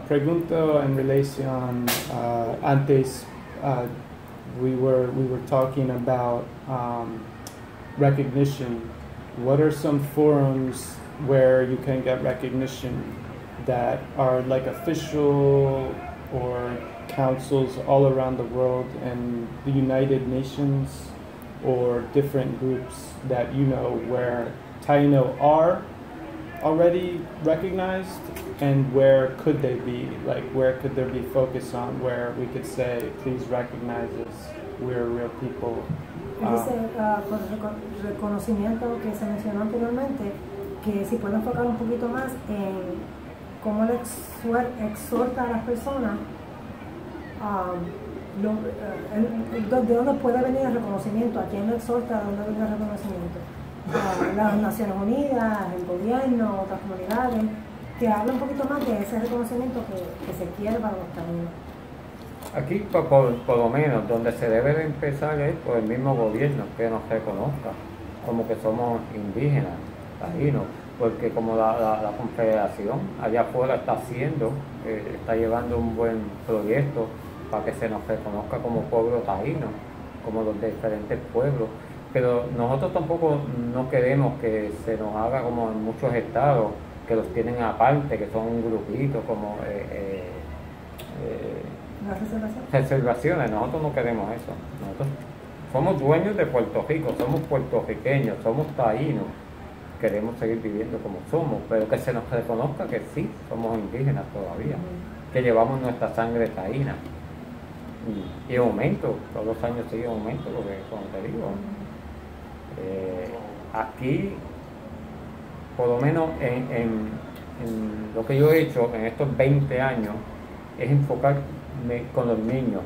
Pregunto en relación, antes we were talking about recognition. What are some forums where you can get recognition that are like official or councils all around the world and the United Nations or different groups that you know where Taino are already recognized, and where could they be? Like, where could there be focus on where we could say, please recognize us, we're real people? Dice, por el reconocimiento que se mencionó anteriormente, que si puede enfocar un poquito más en cómo le exhorta a las personas, de dónde puede venir el reconocimiento, a quién le exhorta, de dónde viene el reconocimiento. Las Naciones Unidas, el gobierno, otras comunidades, que habla un poquito más de ese reconocimiento que se quiere para los taínos. Aquí, por lo menos, donde se debe de empezar es por el mismo gobierno, que nos reconozca como que somos indígenas, taínos, porque como la Confederación allá afuera está haciendo, está llevando un buen proyecto para que se nos reconozca como pueblo taíno, como los de diferentes pueblos. Pero nosotros tampoco no queremos que se nos haga como en muchos estados, que los tienen aparte, que son un grupito, como reservaciones. Nosotros no queremos eso. Nosotros somos dueños de Puerto Rico, somos puertorriqueños, somos taínos. Queremos seguir viviendo como somos, pero que se nos reconozca que sí, somos indígenas todavía, que llevamos nuestra sangre taína. Y en aumento, todos los años sigue en aumento, porque como te digo, aquí, por lo menos en lo que yo he hecho en estos 20 años, es enfocarme con los niños.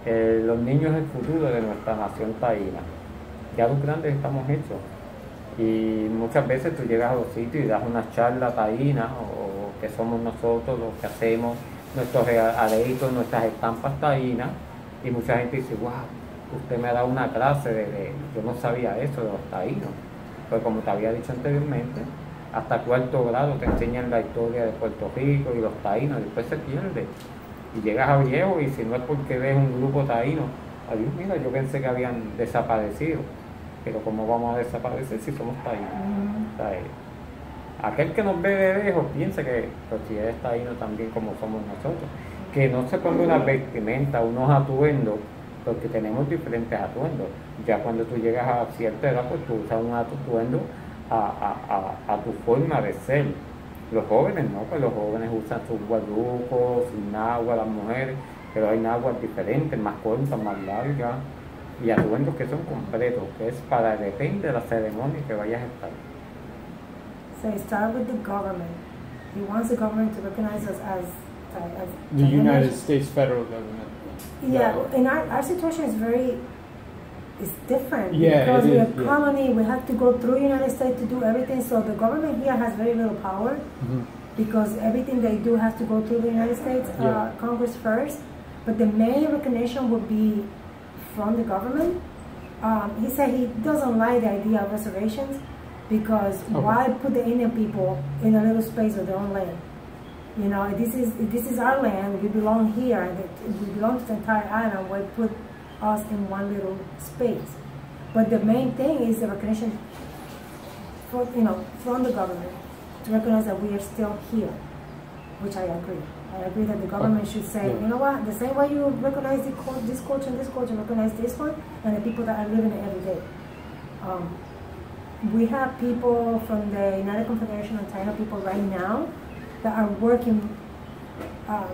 Los niños es el futuro de nuestra nación taína. Ya los grandes estamos hechos. Y muchas veces tú llegas a los sitios y das una charla taína, o que somos nosotros los que hacemos nuestros areitos, nuestras estampas taínas, y mucha gente dice, wow, usted me ha dado una clase yo no sabía eso de los taínos. Pues como te había dicho anteriormente, hasta cuarto grado te enseñan la historia de Puerto Rico y los taínos, y después se pierde. Y llegas a viejo, y si no es porque ves un grupo taíno, adiós, mira, yo pensé que habían desaparecido. Pero ¿cómo vamos a desaparecer si somos taínos? O sea, aquel que nos ve de lejos piensa que pues, si eres taíno también como somos nosotros. Que no se ponga una vestimenta, unos atuendos, porque tenemos diferentes atuendos. Ya cuando tú llegas a cierta edad, pues tú usas un atuendo a tu forma de ser. Los jóvenes no, pues los jóvenes usan sus guayucos, sus naguas, las mujeres, pero hay naguas diferentes, más cortas, más largas, y atuendos que son completos, que es para, depende de la ceremonia que vayas a estar. So start with the government. He wants the government to recognize us as the United States federal government. Yeah, and our situation is it's different. Yeah, because we are yeah. colony, we have to go through the United States to do everything. So the government here has very little power, because everything they do has to go through the United States Congress first. But the main recognition would be from the government. He said he doesn't like the idea of reservations, because why put the Indian people in a little space of their own land? You know, this is our land. We belong here. We belong to the entire island. Why put us in one little space? But the main thing is the recognition, from the government, to recognize that we are still here, which I agree. I agree that the government should say, you know what, the same way you recognize this culture and this culture, recognize this one, and the people that are living it every day. We have people from the United Confederation of Taino people right now that are working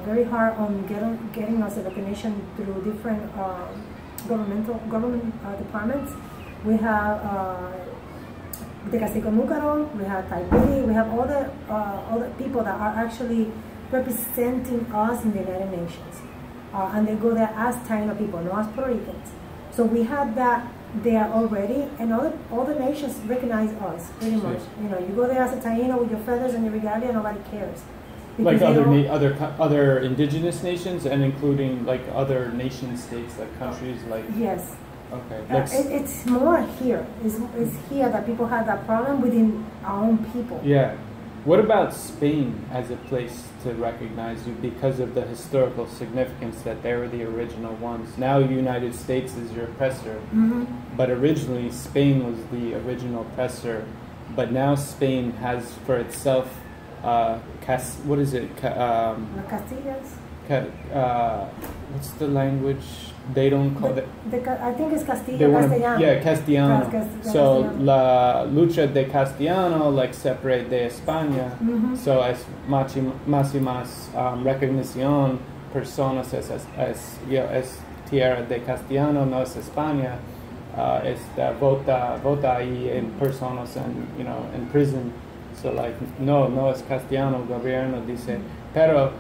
very hard on getting us a recognition through different government departments. We have the Cacique Núcaro, we have Taipei, we have all the people that are actually representing us in the United Nations. And they go there as Taino people, not as Puerto Ricans. So we have that there already, and all the nations recognize us, pretty much. You know, you go there as a Taino with your feathers and your regalia, nobody cares. Like other indigenous nations, and including like other nation states, like countries, like... Yes. Okay. It's more here. It's here that people have that problem within our own people. Yeah. What about Spain as a place to recognize you because of the historical significance that they were the original ones? Now the United States is your oppressor, but originally Spain was the original oppressor. But now Spain has for itself, what is it? Castillas. What's the language? They don't call it. I think it's Castellano. Yeah, Castellano. So Castellano. la lucha de Castellano, like separate de España. So es más recognición personas es tierra de Castellano, no es España. Vota ahí en personas en prison. So like no es Castellano, gobierno dice, pero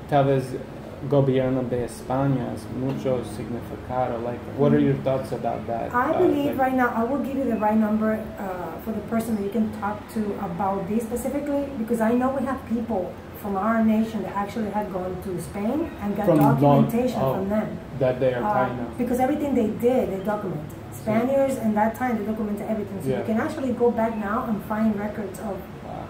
tal vez gobierno de España es mucho significado. Like, what are your thoughts about that? I believe right now, I will give you the right number for the person that you can talk to about this specifically, because I know we have people from our nation that actually had gone to Spain and got documentation from them. That they are Taino. Because everything they did, they documented. Spaniards in that time, they documented everything. So you can actually go back now and find records of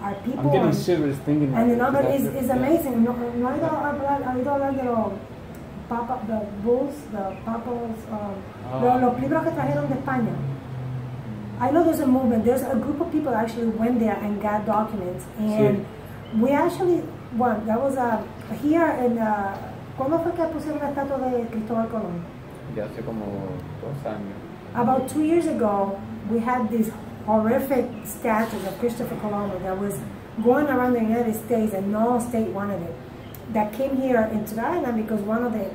our people. I'm getting shivers thinking about it. And the number is amazing. No ha oído hablar de los bulls, the papas, los libros que trajeron de España. I know there's a movement. There's a group of people actually went there and got documents. And we actually, that was here in, ¿cuándo fue que pusieron la estatua de Cristóbal Colón? Ya hace como 2 años. About 2 years ago, we had these horrific statues of Christopher Columbus that was going around the United States and no state wanted it. That came here into the island because one of the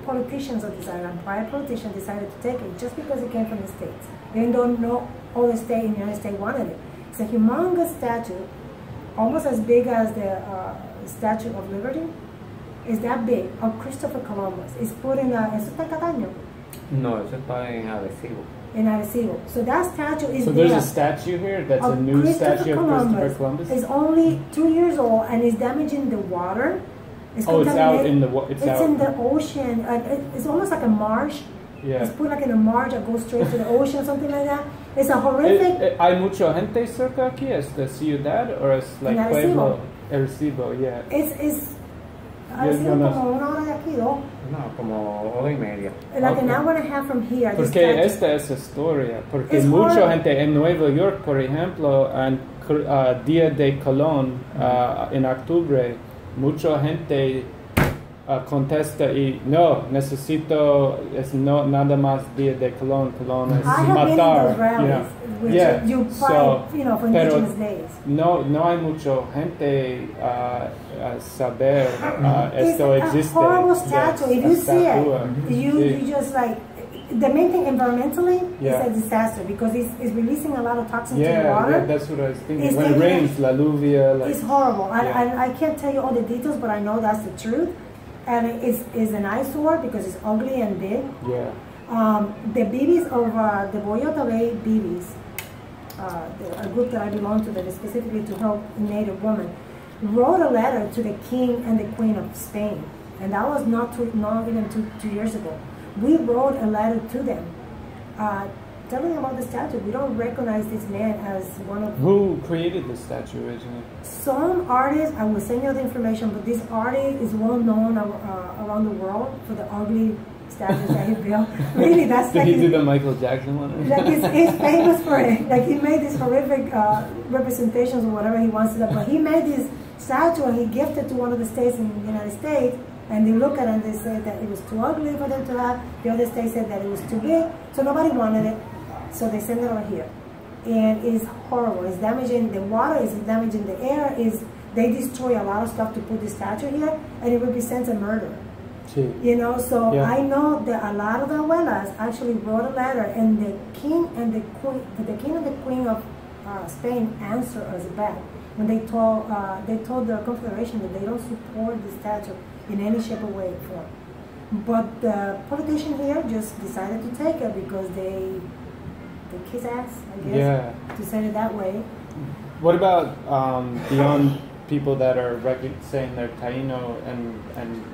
politicians of this island, private politician, decided to take it just because it came from the States. Even though no other state in the United States wanted it. It's a humongous statue, almost as big as the Statue of Liberty. It's that big, of Christopher Columbus. It's put in ¿eso está en Cataño? No, eso está en Arecibo. In Arecibo. So that statue is So there's a statue here that's a new statue of Christopher Columbus? It's only 2 years old and is damaging the water. It's out in the It's in the ocean. It's almost like a marsh. Yeah. It's put like in a marsh that goes straight to the ocean, something like that. It's a horrific. ¿Hay mucha gente cerca aquí? ¿Es de ciudad or es like pueblo? Arecibo, yeah. It's Arecibo como 1 hora de aquí, ¿no? No, como 1 hora y media. Like an hour and a half from here. Porque esta es historia. Porque mucha gente en Nueva York, por ejemplo, en Día de Colón, en octubre, mucha gente contesta y no, necesito, no nada más Día de Colón. Colón es matar. You find, for indigenous days. No hay mucha gente a saber esto existe. It's a horrible statue. If you see it, you just like, the main thing environmentally is a disaster because it's releasing a lot of toxins to the water. Yeah, that's what I was thinking. When it rains, la lluvia. It's horrible. I can't tell you all the details, but I know that's the truth. And it's an eyesore because it's ugly and big. Yeah. The babies of the Boyota Bay babies, a group that I belong to that is specifically to help Native women, wrote a letter to the King and the Queen of Spain. And that was not even two years ago. We wrote a letter to them telling about the statue. We don't recognize this man as one of... Who created the statue originally? Some artists, I will send you the information, but this artist is well known around the world for the ugly statues that he built. Really, that's Did like... he do the Michael Jackson one? Like he's famous for it. Like he made these horrific representations or whatever he wants to do. But he made this statue and he gifted to one of the states in the United States. And they look at it and they say that it was too ugly for them to have. The other state said that it was too big. So nobody wanted it. So they sent it over here. And it's horrible. It's damaging the water, it's damaging the air. They destroy a lot of stuff to put this statue here, and it represents a murder. You know, so I know that a lot of the abuelas actually wrote a letter, and the king and the queen of Spain answered us back when they told the Confederation that they don't support the statue in any shape or way or form. But the politician here just decided to take it because they kiss ass, I guess, to say it that way. What about beyond people that are saying they're Taino and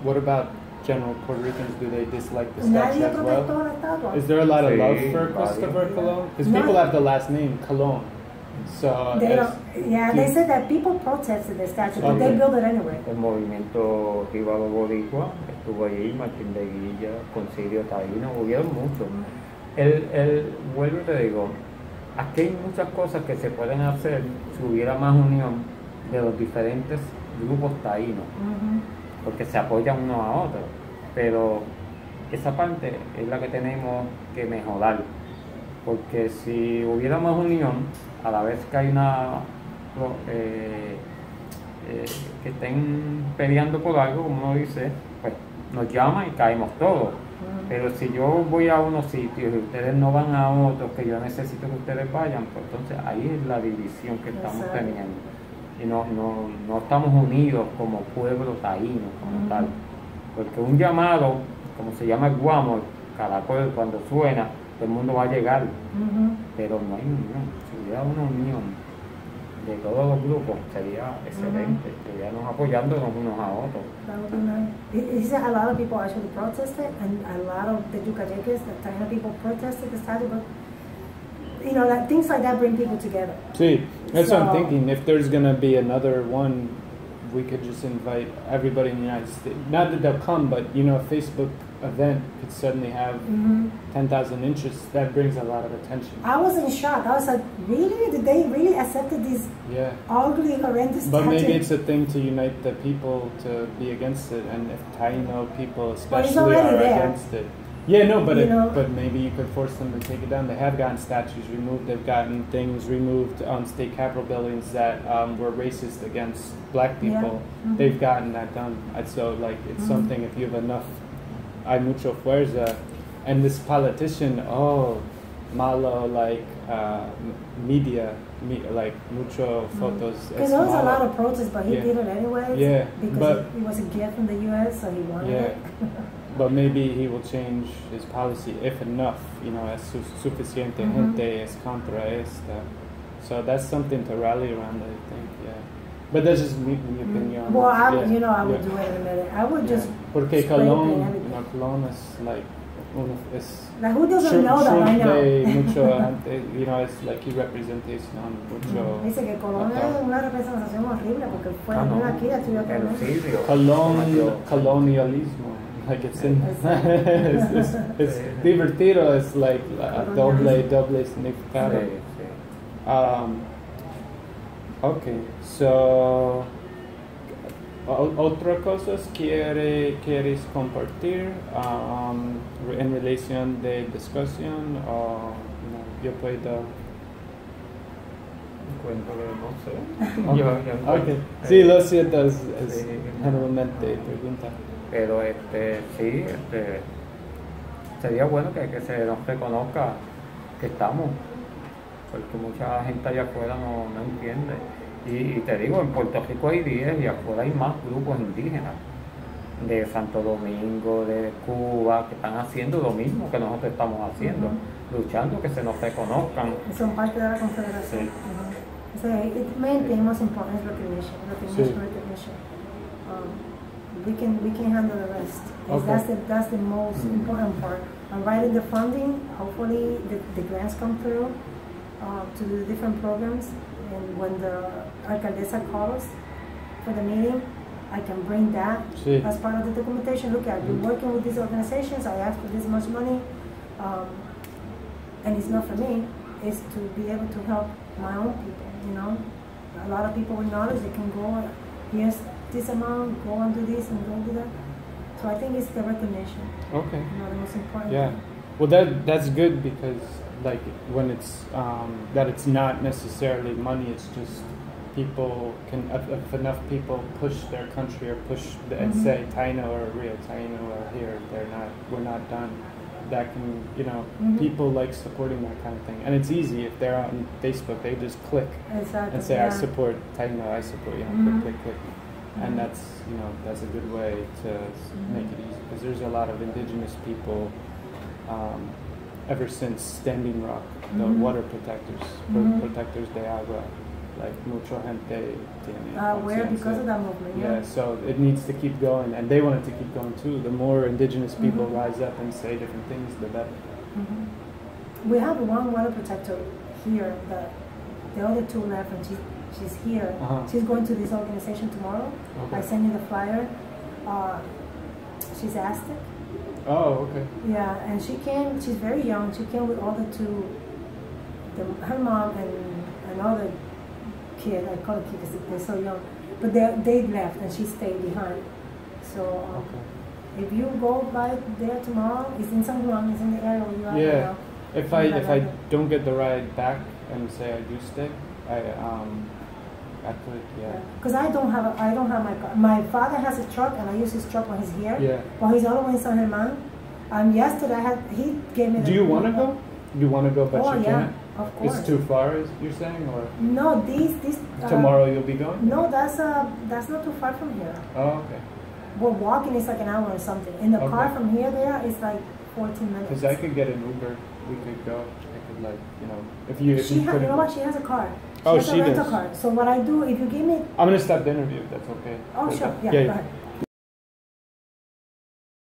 what about general Puerto Ricans? Do they dislike the statue as well? Is there a lot of love for Christopher Colón? Because people have the last name Colón. So They said that people protested the statue, but they built it anyway. El movimiento Jíbaro Boricua estuvo allí, Martín de Guilla, Concilio Taíno, hubieron muchos. Vuelvo y te digo, aquí hay muchas cosas que se pueden hacer si hubiera más unión de los diferentes grupos taínos, porque se apoyan unos a otros, pero esa parte es la que tenemos que mejorar, porque si hubiera más unión, a la vez que hay que estén peleando por algo, como uno dice, pues nos llaman y caemos todos. Pero si yo voy a unos sitios y ustedes no van a otros que yo necesito que ustedes vayan, pues entonces ahí es la división que estamos teniendo. Y no estamos unidos como pueblo taíno, como tal. Porque un llamado, como se llama el guamo, caracol, cuando suena, todo el mundo va a llegar. Pero no hay unión. Si hubiera una unión de todos los grupos, sería excelente. Estaríamos apoyándonos unos a otros. That would be nice. He said a lot of people actually protested, and a lot of the Yucatecas, the Taino people protested the statue, but that things like that bring people together. See, that's what I'm thinking. If there's gonna be another one, we could just invite everybody in the United States. Not that they'll come, but a Facebook event could suddenly have 10,000 interests. That brings a lot of attention. I was in shock. I was like, really? Did they really accept this ugly, horrendous But statue? maybe it's a thing to unite the people to be against it, and if Taino people especially are against it. Yeah, no, but but maybe you could force them to take it down. They have gotten statues removed. They've gotten things removed on state capitol buildings that were racist against black people. They've gotten that done. And so, it's something. If you have enough, hay mucho fuerza, and this politician, malo, media, mucho photos. Because there was a lot of protests, but he did it anyway. Yeah, because it was a gift from the U.S., so he wanted it. But maybe he will change his policy if enough, es suficiente gente es contra esta. So that's something to rally around, I think, But that's just my opinion. Well, I would do it in a minute. I would just Porque Colón, Colón is who doesn't know that right now? Mucho, it's like he representation mucho. Dice que Colón es una representación horrible porque fue aquí, estudió colonialismo. It's divertido, it's like doble significado. Okay, so otra cosas quieres compartir en relación de discusión o yo puedo okay. Sí, lo siento, es generalmente pregunta. Pero sería bueno que se nos reconozca que estamos, porque mucha gente allá afuera no entiende. Y te digo, en Puerto Rico hay 10 y afuera hay más grupos indígenas de Santo Domingo, de Cuba, que están haciendo lo mismo que nosotros estamos haciendo, luchando que se nos reconozcan. Son parte de la confederación. So it main thing most important is recognition. We can handle the rest. That's the most important part. And writing the funding, hopefully the grants come through to do the different programs. And when the alcaldesa calls for the meeting, I can bring that as part of the documentation. Look, I've been working with these organizations. I asked for this much money, and it's not for me. It's to be able to help my own people. A lot of people with knowledge, they can go. Here's this amount, go and do this and go do that. So I think it's the recognition. Okay. The most important. Yeah. Well, that's good because when it's that it's not necessarily money. It's just people can if enough people push their country or push and say Taino or real Taino or here we're not done. That can people like supporting that kind of thing, and it's easy if they're on Facebook. They just click and say I support Taino. I support click. And that's a good way to make it easy because there's a lot of indigenous people ever since Standing Rock, the water protectors de agua, mucha gente tiene where because of that movement. Yeah, so it needs to keep going, and they want it to keep going too. The more indigenous people rise up and say different things, the better. We have one water protector here that The other two left, and she's here. She's going to this organization tomorrow. Okay. I sent you the flyer. She's Aztec. Oh, okay. Yeah, and she came. She's very young. She came with all the two, her mom and another kid. I call it kid because they're so young. But they left, and she stayed behind. So if you go by there tomorrow, it's in San Juan. It's in the area where you are right now. If I don't get the ride back and say I do stay, I could, Because I don't have my car. My father has a truck, and I use his truck when he's here. Yeah. But he's all the way in San Germán. Yesterday he gave me. Do you want to go? You want to go, but you can't? Of course. It's too far, as you're saying, or no? This tomorrow you'll be going? No, that's not too far from here. Oh, okay. Well, walking is like an hour or something. In the car from here there is like 14 minutes. Because I could get an Uber. We could go. I could if you you know what? She has a car. She has a rental car. So what I do, if you give me... I'm going to stop the interview, if that's okay. Oh, sure. Yeah, go ahead.